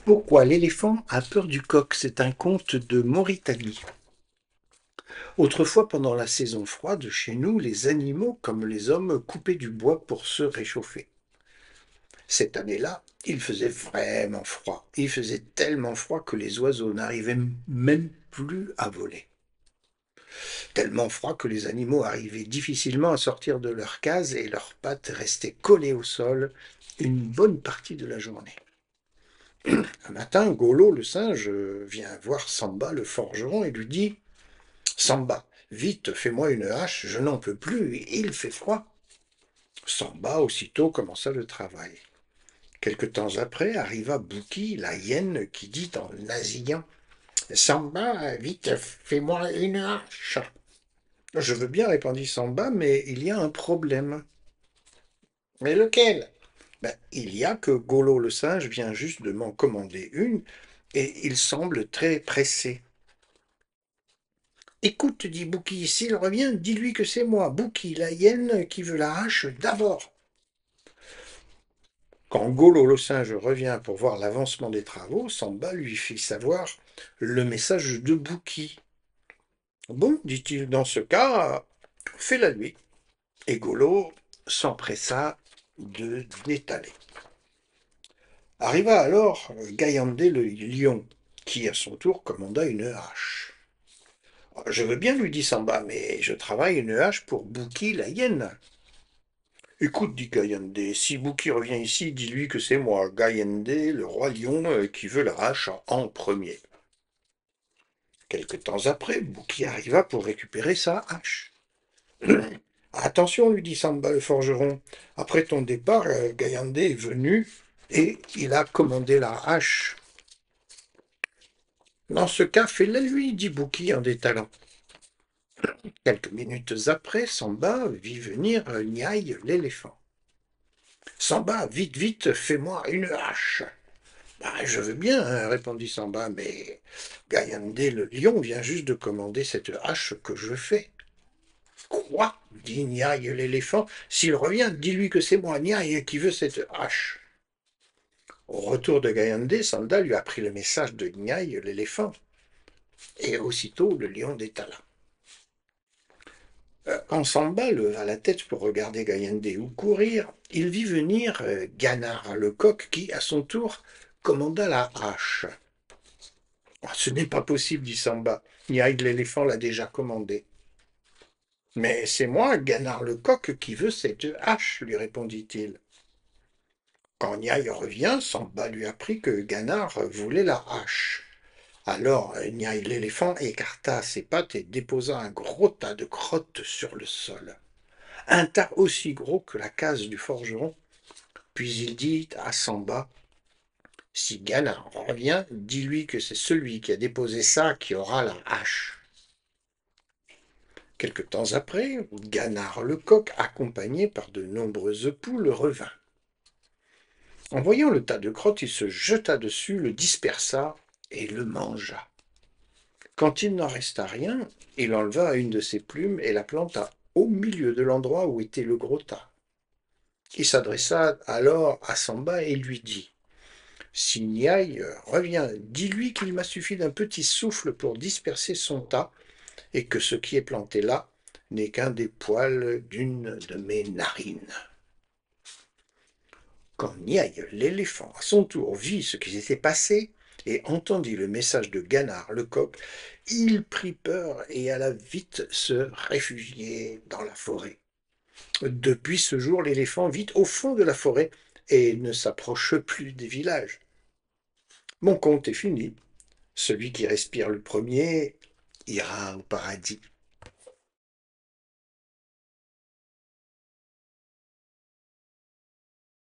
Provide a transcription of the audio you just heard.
Pourquoi l'éléphant a peur du coq? C'est un conte de Mauritanie. Autrefois, pendant la saison froide, chez nous, les animaux, comme les hommes, coupaient du bois pour se réchauffer. Cette année-là, il faisait vraiment froid. Il faisait tellement froid que les oiseaux n'arrivaient même plus à voler. Tellement froid que les animaux arrivaient difficilement à sortir de leurs cases et leurs pattes restaient collées au sol une bonne partie de la journée. Un matin, Golo, le singe, vient voir Samba, le forgeron, et lui dit: Samba, vite, fais-moi une hache, je n'en peux plus, il fait froid. Samba aussitôt commença le travail. Quelque temps après arriva Bouki, la hyène, qui dit en nasillant: Samba, vite, fais-moi une hache. Je veux bien, répondit Samba, mais il y a un problème. Mais lequel? Il y a que Golo le singe vient juste de m'en commander une, et il semble très pressé. Écoute, dit Bouki, s'il revient, dis-lui que c'est moi, Bouki, la hyène, qui veut la hache d'abord. Quand Golo le singe revient pour voir l'avancement des travaux, Samba lui fit savoir le message de Bouki. Bon, dit-il, dans ce cas, fais-la lui. Et Golo s'empressa de d'étaler. Arriva alors Gaïandé le lion, qui à son tour commanda une hache. Je veux bien, lui dit Samba, mais je travaille une hache pour Bouki la hyène. Écoute, dit Gaïandé, si Bouki revient ici, dis-lui que c'est moi, Gaïandé, le roi lion, qui veut la hache en premier. Quelque temps après, Bouki arriva pour récupérer sa hache. Attention, lui dit Samba le forgeron, après ton départ, Gaïandé est venu et il a commandé la hache. Dans ce cas, fais-la lui, dit Bouki en détalant. Quelques minutes après, Samba vit venir Niaï l'éléphant. Samba, vite, vite, fais-moi une hache. Je veux bien, hein, répondit Samba, mais Gaïandé le lion vient juste de commander cette hache que je fais. Quoi? Dit Niaï l'éléphant. S'il revient, dis-lui que c'est moi, Niaï, qui veut cette hache. Au retour de Gaïandé, Samba lui apprit le message de Niaï l'éléphant, et aussitôt le lion détala. Quand Samba leva la tête pour regarder Gaïandé ou courir, il vit venir Ganard le coq qui, à son tour, commanda la hache. Ce n'est pas possible, dit Samba. Niaï l'éléphant l'a déjà commandé. Mais c'est moi, Ganard le coq, qui veux cette hache, lui répondit-il. Quand Niaï revient, Samba lui apprit que Ganard voulait la hache. Alors Niaï l'éléphant écarta ses pattes et déposa un gros tas de crottes sur le sol. Un tas aussi gros que la case du forgeron. Puis il dit à Samba: Si Ganard revient, dis-lui que c'est celui qui a déposé ça qui aura la hache. Quelque temps après, Ganard le coq, accompagné par de nombreuses poules, revint. En voyant le tas de crottes, il se jeta dessus, le dispersa et le mangea. Quand il n'en resta rien, il enleva une de ses plumes et la planta au milieu de l'endroit où était le gros tas. Il s'adressa alors à Samba et lui dit: Si Niaï revient, dis-lui qu'il m'a suffi d'un petit souffle pour disperser son tas et que ce qui est planté là n'est qu'un des poils d'une de mes narines. Quand Niaï l'éléphant, à son tour, vit ce qui s'était passé et entendit le message de Ganard le coq, il prit peur et alla vite se réfugier dans la forêt. Depuis ce jour, l'éléphant vit au fond de la forêt et ne s'approche plus des villages. Mon conte est fini. Celui qui respire le premier ira au paradis.